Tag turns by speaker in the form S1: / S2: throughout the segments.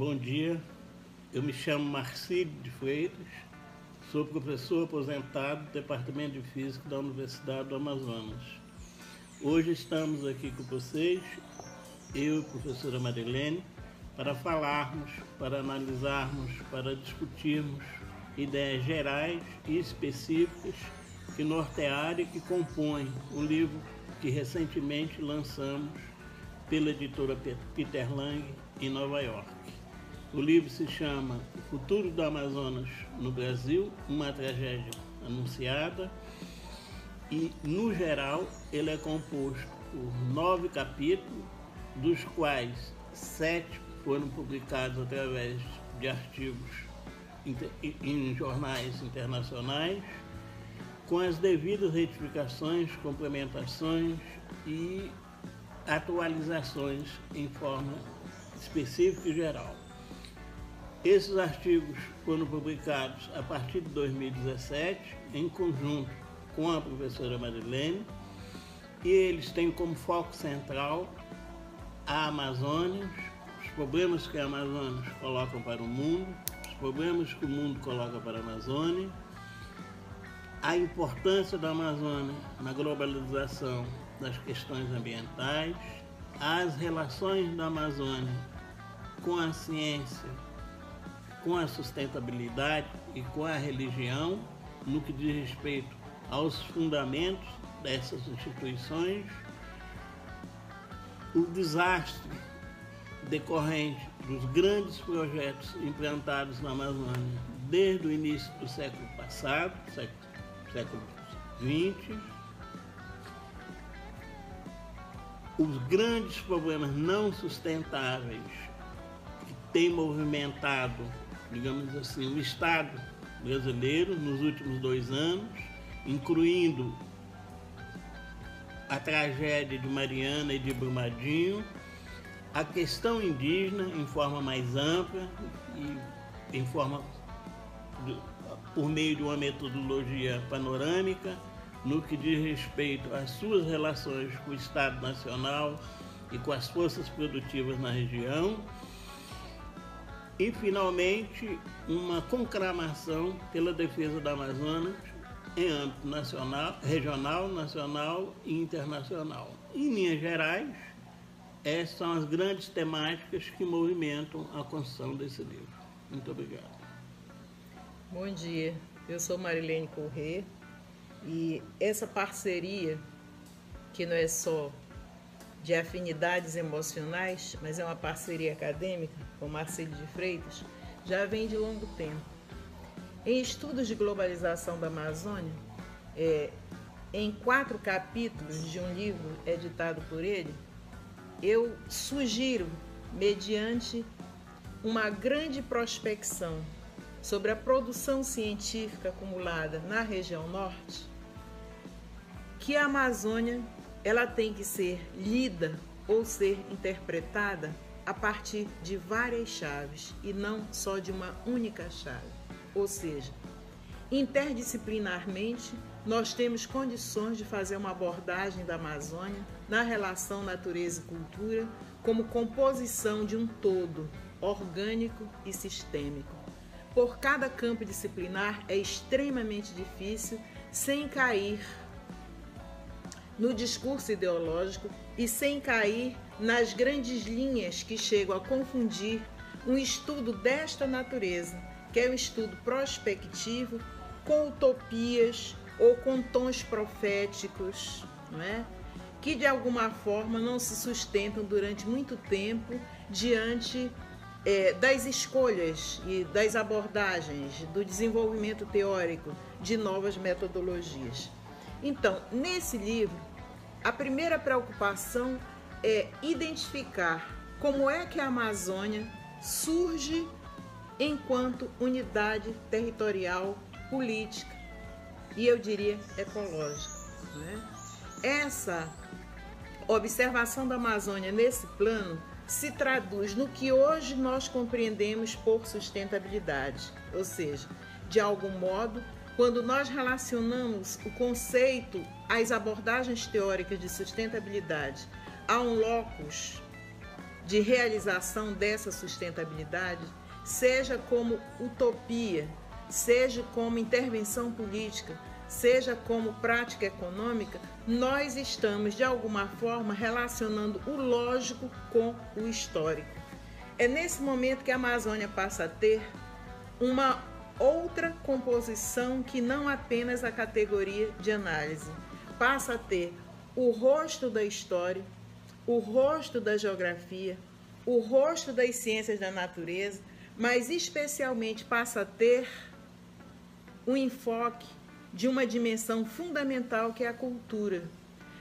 S1: Bom dia, eu me chamo Marcílio de Freitas, sou professor aposentado do Departamento de Física da Universidade do Amazonas. Hoje estamos aqui com vocês, eu e a professora Marilene, para falarmos, para analisarmos, para discutirmos ideias gerais e específicas que nortearam e que compõem o livro que recentemente lançamos pela editora Peter Lang em Nova York. O livro se chama O Futuro do Amazonas no Brasil, uma tragédia anunciada, e, no geral, ele é composto por 9 capítulos, dos quais 7 foram publicados através de artigos em jornais internacionais, com as devidas retificações, complementações e atualizações em forma específica e geral. Esses artigos foram publicados a partir de 2017, em conjunto com a professora Marilene, e eles têm como foco central a Amazônia, os problemas que a Amazônia coloca para o mundo, os problemas que o mundo coloca para a Amazônia, a importância da Amazônia na globalização das questões ambientais, as relações da Amazônia com a ciência, com a sustentabilidade e com a religião, no que diz respeito aos fundamentos dessas instituições, o desastre decorrente dos grandes projetos implantados na Amazônia desde o início do século passado, século XX, os grandes problemas não sustentáveis que têm movimentado, digamos assim, o Estado brasileiro nos últimos 2 anos, incluindo a tragédia de Mariana e de Brumadinho, a questão indígena em forma mais ampla e por meio de uma metodologia panorâmica, no que diz respeito às suas relações com o Estado Nacional e com as forças produtivas na região, e, finalmente, uma conclamação pela defesa da Amazônia em âmbito nacional, regional, nacional e internacional. Em linhas gerais, essas são as grandes temáticas que movimentam a construção desse livro. Muito obrigado.
S2: Bom dia, eu sou Marilene Corrêa e essa parceria, que não é só de afinidades emocionais, mas é uma parceria acadêmica com Marcílio de Freitas, já vem de longo tempo. Em estudos de globalização da Amazônia, em 4 capítulos de um livro editado por ele, eu sugiro, mediante uma grande prospecção sobre a produção científica acumulada na região norte, que a Amazônia ela tem que ser lida ou ser interpretada a partir de várias chaves e não só de uma única chave. Ou seja, interdisciplinarmente, nós temos condições de fazer uma abordagem da Amazônia na relação natureza e cultura como composição de um todo orgânico e sistêmico. Por cada campo disciplinar é extremamente difícil, sem cair no discurso ideológico e sem cair nas grandes linhas que chegam a confundir um estudo desta natureza, que é um estudo prospectivo, com utopias ou com tons proféticos, não é? Que de alguma forma não se sustentam durante muito tempo diante das escolhas e das abordagens, do desenvolvimento teórico de novas metodologias. Então, nesse livro, a primeira preocupação é identificar como é que a Amazônia surge enquanto unidade territorial, política e, eu diria, ecológica, né? Essa observação da Amazônia nesse plano se traduz no que hoje nós compreendemos por sustentabilidade, ou seja, de algum modo, quando nós relacionamos o conceito, as abordagens teóricas de sustentabilidade a um locus de realização dessa sustentabilidade, seja como utopia, seja como intervenção política, seja como prática econômica, nós estamos, de alguma forma, relacionando o lógico com o histórico. É nesse momento que a Amazônia passa a ter uma outra composição que não apenas a categoria de análise. Passa a ter o rosto da história, o rosto da geografia, o rosto das ciências da natureza, mas especialmente passa a ter um enfoque de uma dimensão fundamental que é a cultura.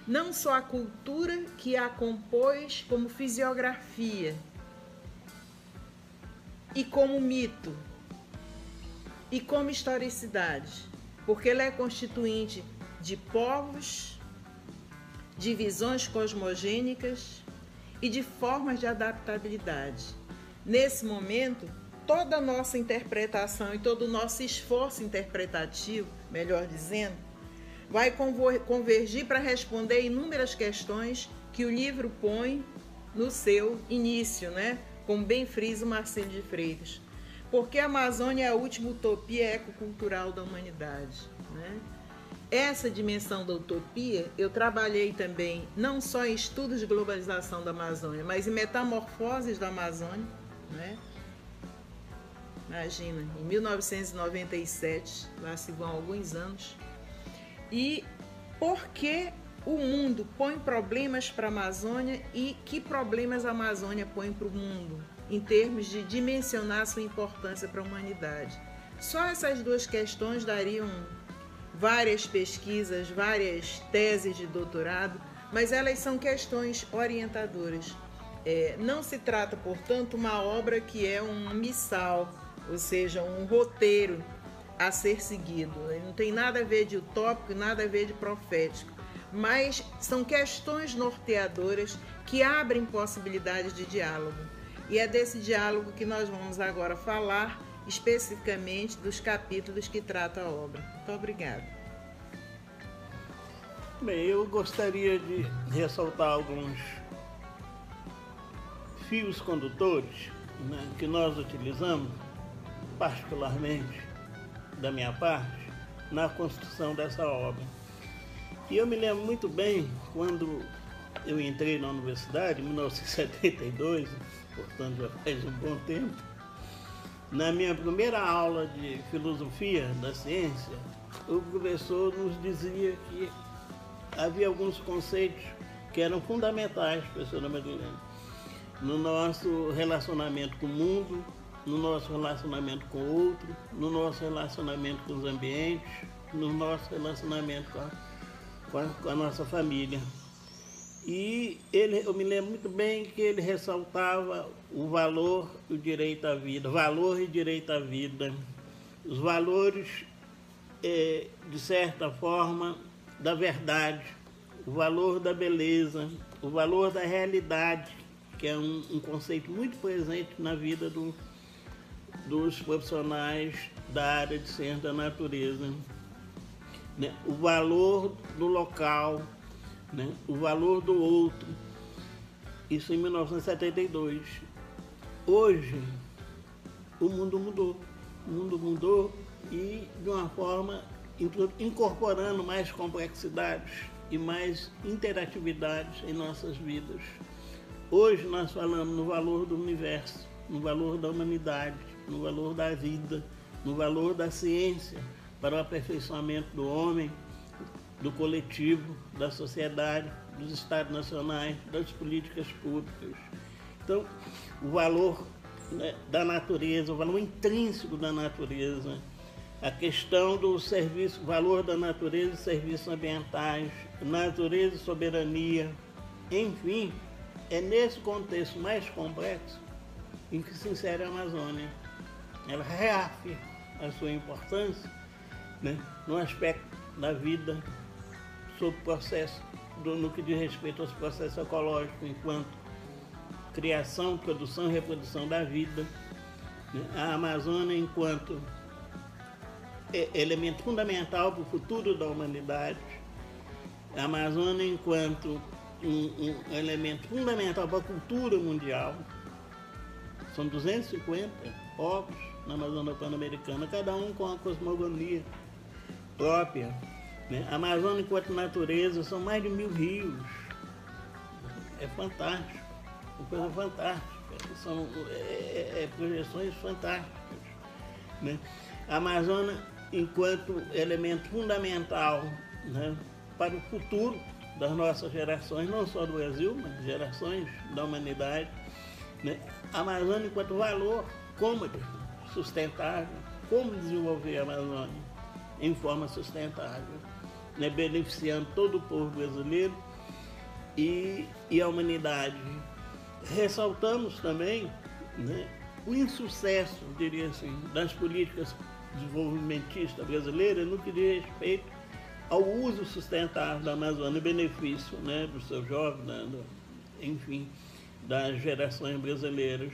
S2: Não só a cultura que a compôs como fisiografia e como mito e como historicidade, porque ela é constituinte de povos, de visões cosmogênicas e de formas de adaptabilidade. Nesse momento, toda a nossa interpretação e todo o nosso esforço interpretativo, melhor dizendo, vai convergir para responder inúmeras questões que o livro põe no seu início, né? Como bem frisa o Marcelo de Freitas. Porque a Amazônia é a última utopia ecocultural da humanidade, né? Essa dimensão da utopia, eu trabalhei também não só em estudos de globalização da Amazônia, mas em metamorfoses da Amazônia, né? Imagina, em 1997, lá se vão alguns anos. E por que o mundo põe problemas para a Amazônia e que problemas a Amazônia põe para o mundo, em termos de dimensionar sua importância para a humanidade? Só essas duas questões dariam várias pesquisas, várias teses de doutorado, mas elas são questões orientadoras. Não se trata, portanto, uma obra que é um missal, ou seja, um roteiro a ser seguido. Não tem nada a ver de utópico, nada a ver de profético, mas são questões norteadoras que abrem possibilidades de diálogo. E é desse diálogo que nós vamos agora falar, especificamente dos capítulos que trata a obra. Muito obrigada.
S1: Bem, eu gostaria de ressaltar alguns fios condutores, né, que nós utilizamos, particularmente da minha parte, na construção dessa obra. E eu me lembro muito bem quando eu entrei na universidade, em 1972, portanto já faz um bom tempo. Na minha primeira aula de filosofia da ciência, o professor nos dizia que havia alguns conceitos que eram fundamentais, professora Marilene, no nosso relacionamento com o mundo, no nosso relacionamento com o outro, no nosso relacionamento com os ambientes, no nosso relacionamento com a nossa família. E eu me lembro muito bem que ele ressaltava o valor e o direito à vida, valor e direito à vida, os valores, de certa forma, da verdade, o valor da beleza, o valor da realidade, que é um conceito muito presente na vida dos profissionais da área de ciência da natureza, né? O valor do local, né? O valor do outro, isso em 1972. Hoje, o mundo mudou e de uma forma incorporando mais complexidades e mais interatividades em nossas vidas. Hoje nós falamos no valor do universo, no valor da humanidade, no valor da vida, no valor da ciência para o aperfeiçoamento do homem, do coletivo, da sociedade, dos estados nacionais, das políticas públicas. Então, o valor, né, da natureza, o valor intrínseco da natureza, a questão do serviço, valor da natureza e serviços ambientais, natureza e soberania, enfim, é nesse contexto mais complexo em que se insere a Amazônia. Ela reafirma a sua importância, né, no aspecto da vida, sob processo, no que diz respeito aos processos ecológicos, enquanto criação, produção e reprodução da vida, né, a Amazônia enquanto elemento fundamental para o futuro da humanidade, a Amazônia enquanto um elemento fundamental para a cultura mundial. São 250 povos na Amazônia Pan-Americana, cada um com a cosmogonia própria. Né? A Amazônia, enquanto natureza, são mais de 1000 rios. É fantástico, uma coisa fantástica. São projeções fantásticas. Né? A Amazônia, enquanto elemento fundamental, né, para o futuro das nossas gerações, não só do Brasil, mas gerações da humanidade. Né? A Amazônia, enquanto valor, como sustentável, como desenvolver a Amazônia em forma sustentável, né, beneficiando todo o povo brasileiro e a humanidade. Ressaltamos também, né, o insucesso, diria assim, das políticas desenvolvimentistas brasileiras no que diz respeito ao uso sustentável da Amazônia, em benefício, né, dos seus jovens, enfim, das gerações brasileiras.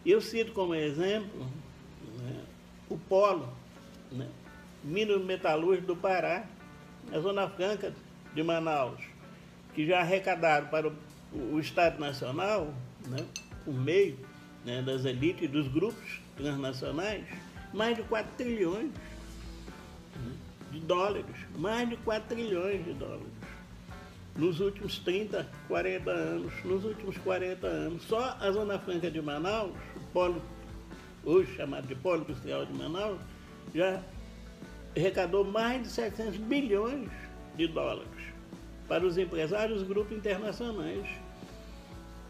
S1: E eu cito como exemplo, né, o polo, né, Minas Metalúrgico do Pará, a Zona Franca de Manaus, que já arrecadaram para o Estado Nacional, né, por meio, né, das elites e dos grupos transnacionais, mais de 4 trilhões de dólares, mais de 4 trilhões de dólares. Nos últimos 30, 40 anos, nos últimos 40 anos, só a Zona Franca de Manaus, o polo, hoje chamado de Polo Industrial de Manaus, já arrecadou mais de 700 bilhões de dólares para os empresários e grupos internacionais,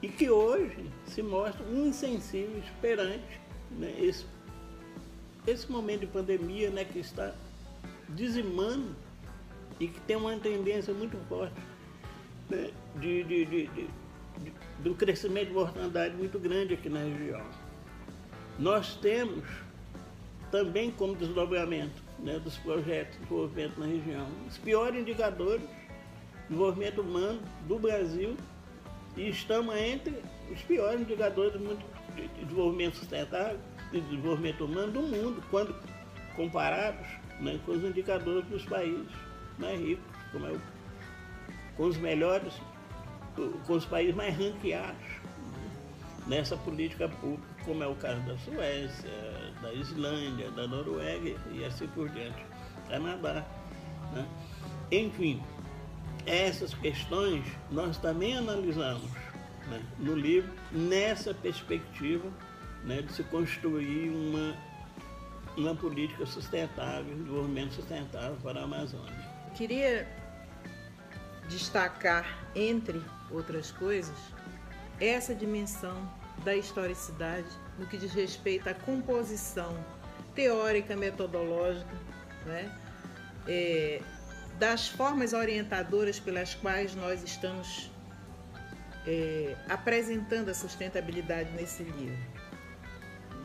S1: e que hoje se mostram insensíveis perante, né, esse momento de pandemia, né, que está dizimando e que tem uma tendência muito forte, né, do crescimento de mortandade muito grande aqui na região. Nós temos também como desdobramento, né, dos projetos de desenvolvimento na região os piores indicadores de desenvolvimento humano do Brasil, e estamos entre os piores indicadores de desenvolvimento sustentável e de desenvolvimento humano do mundo, quando comparados, né, com os indicadores dos países mais ricos, com os melhores, com os países mais ranqueados, né, nessa política pública, como é o caso da Suécia, da Islândia, da Noruega e assim por diante, Canadá. Né? Enfim, essas questões nós também analisamos, né, no livro, nessa perspectiva, né, de se construir uma política sustentável, um desenvolvimento sustentável para a Amazônia.
S2: Queria destacar, entre outras coisas, essa dimensão da historicidade no que diz respeito à composição teórica, metodológica, né, das formas orientadoras pelas quais nós estamos apresentando a sustentabilidade nesse livro.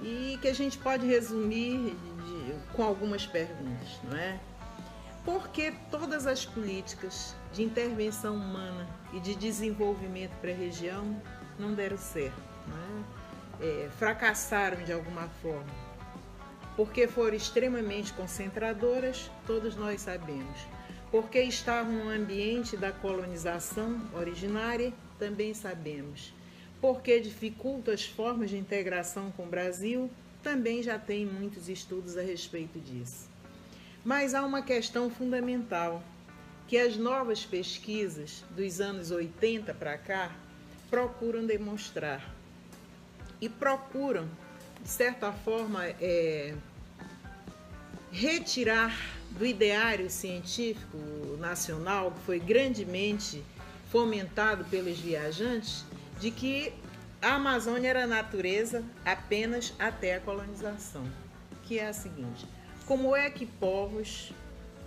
S2: E que a gente pode resumir com algumas perguntas, não é? Por que todas as políticas de intervenção humana e de desenvolvimento para a região não deram certo, não é? Fracassaram de alguma forma? Porque foram extremamente concentradoras, todos nós sabemos. Porque estavam no ambiente da colonização originária, também sabemos. Porque dificultam as formas de integração com o Brasil, também já tem muitos estudos a respeito disso. Mas há uma questão fundamental, que as novas pesquisas dos anos 80 para cá procuram demonstrar. E procuram, de certa forma, retirar do ideário científico nacional, que foi grandemente fomentado pelos viajantes, de que a Amazônia era natureza apenas até a colonização, que é a seguinte: como é que povos,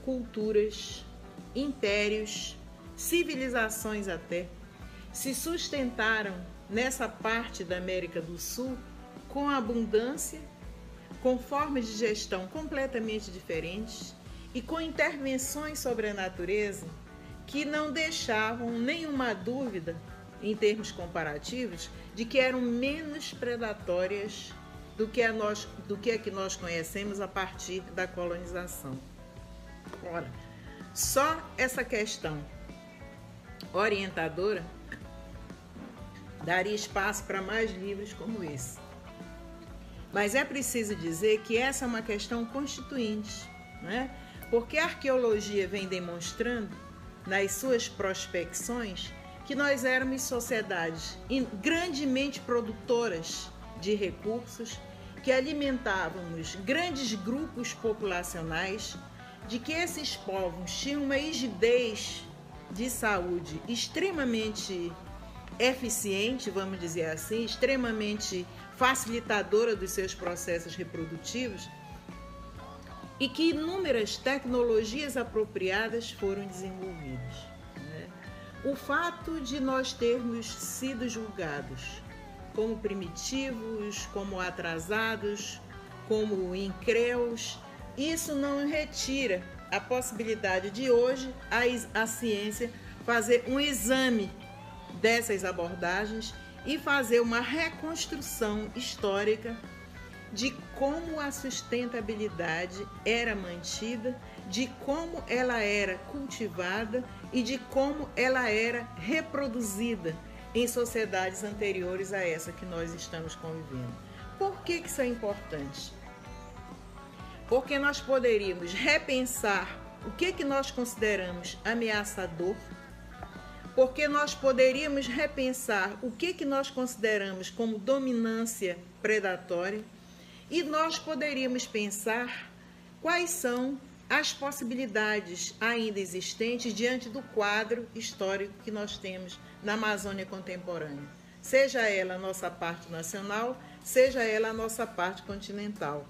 S2: culturas, impérios, civilizações até, se sustentaram nessa parte da América do Sul com abundância, com formas de gestão completamente diferentes e com intervenções sobre a natureza que não deixavam nenhuma dúvida, em termos comparativos, de que eram menos predatórias do que a que nós conhecemos a partir da colonização. Ora, só essa questão orientadora daria espaço para mais livros como esse. Mas é preciso dizer que essa é uma questão constituinte, né? Porque a arqueologia vem demonstrando, nas suas prospecções, que nós éramos sociedades grandemente produtoras de recursos, que alimentávamos grandes grupos populacionais, de que esses povos tinham uma rigidez de saúde extremamente eficiente, vamos dizer assim, extremamente facilitadora dos seus processos reprodutivos, e que inúmeras tecnologias apropriadas foram desenvolvidas. O fato de nós termos sido julgados como primitivos, como atrasados, como incréus, isso não retira a possibilidade de hoje a ciência fazer um exame dessas abordagens e fazer uma reconstrução histórica de como a sustentabilidade era mantida, de como ela era cultivada e de como ela era reproduzida em sociedades anteriores a essa que nós estamos convivendo. Por que isso é importante? Porque nós poderíamos repensar o que nós consideramos ameaçador, porque nós poderíamos repensar o que nós consideramos como dominância predatória, e nós poderíamos pensar quais são as possibilidades ainda existentes diante do quadro histórico que nós temos na Amazônia contemporânea, seja ela a nossa parte nacional, seja ela a nossa parte continental.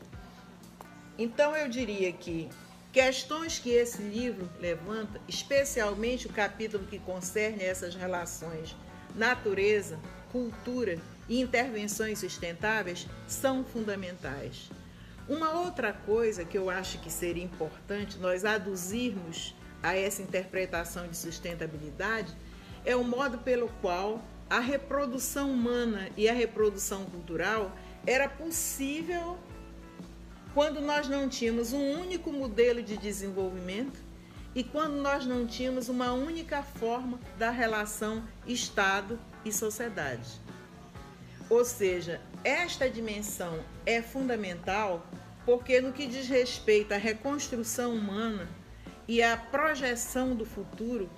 S2: Então eu diria que questões que esse livro levanta, especialmente o capítulo que concerne essas relações natureza, cultura e intervenções sustentáveis, são fundamentais. Uma outra coisa que eu acho que seria importante nós aduzirmos a essa interpretação de sustentabilidade é o modo pelo qual a reprodução humana e a reprodução cultural era possível quando nós não tínhamos um único modelo de desenvolvimento e quando nós não tínhamos uma única forma da relação Estado e sociedade. Ou seja, esta dimensão é fundamental porque no que diz respeito à reconstrução humana e à projeção do futuro,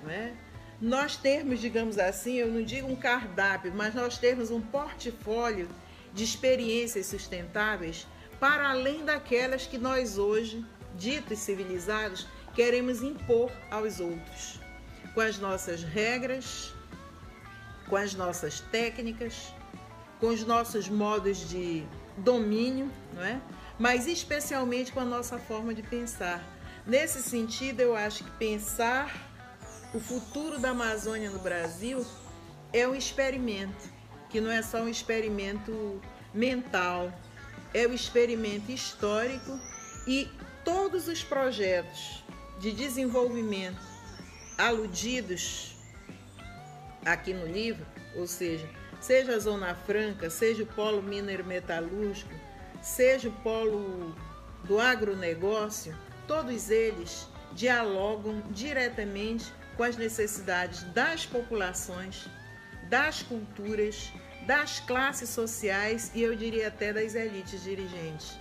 S2: né, nós termos, digamos assim, eu não digo um cardápio, mas nós termos um portfólio de experiências sustentáveis para além daquelas que nós hoje, ditos civilizados, queremos impor aos outros, com as nossas regras, com as nossas técnicas, com os nossos modos de domínio, não é? Mas especialmente com a nossa forma de pensar. Nesse sentido, eu acho que pensar o futuro da Amazônia no Brasil é um experimento, que não é só um experimento mental, é um experimento histórico e todos os projetos de desenvolvimento aludidos aqui no livro, ou seja a Zona Franca, seja o polo minero-metalúrgico, seja o polo do agronegócio, todos eles dialogam diretamente com as necessidades das populações, das culturas, das classes sociais e eu diria até das elites dirigentes.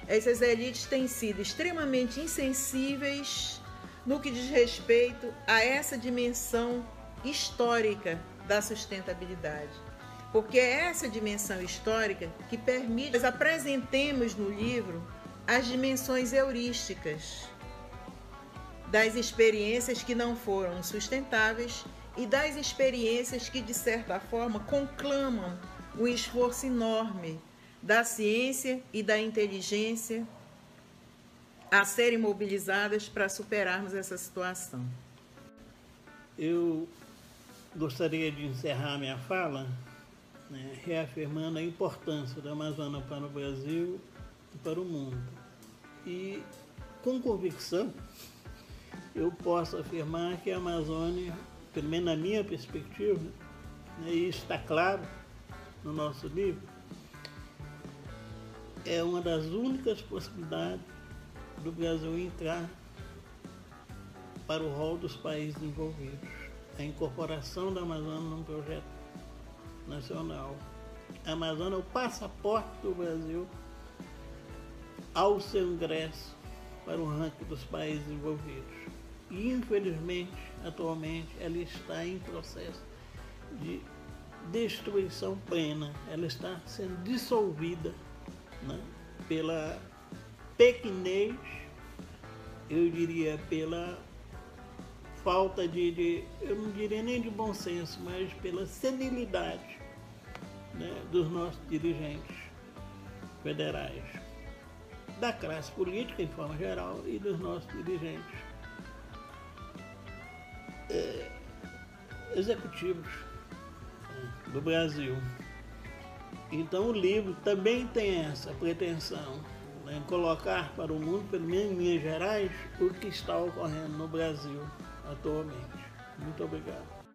S2: Essas elites têm sido extremamente insensíveis no que diz respeito a essa dimensão histórica da sustentabilidade. Porque é essa dimensão histórica que permite que nós apresentemos no livro as dimensões heurísticas das experiências que não foram sustentáveis e das experiências que, de certa forma, conclamam o esforço enorme da ciência e da inteligência a serem mobilizadas para superarmos essa situação.
S1: Eu gostaria de encerrar minha fala reafirmando a importância da Amazônia para o Brasil e para o mundo. E, com convicção, eu posso afirmar que a Amazônia, pelo menos na minha perspectiva, e isso está claro no nosso livro, é uma das únicas possibilidades do Brasil entrar para o rol dos países envolvidos. A incorporação da Amazônia num projeto nacional. A Amazônia é o passaporte do Brasil ao seu ingresso para o ranking dos países envolvidos. E, infelizmente, atualmente, ela está em processo de destruição plena. Ela está sendo dissolvida, né, pela pequenez, eu diria pela falta eu não diria nem de bom senso, mas pela senilidade, né, dos nossos dirigentes federais, da classe política em forma geral e dos nossos dirigentes executivos do Brasil. Então o livro também tem essa pretensão, né, em colocar para o mundo, pelo menos em Minas Gerais, o que está ocorrendo no Brasil atualmente. Muito obrigado.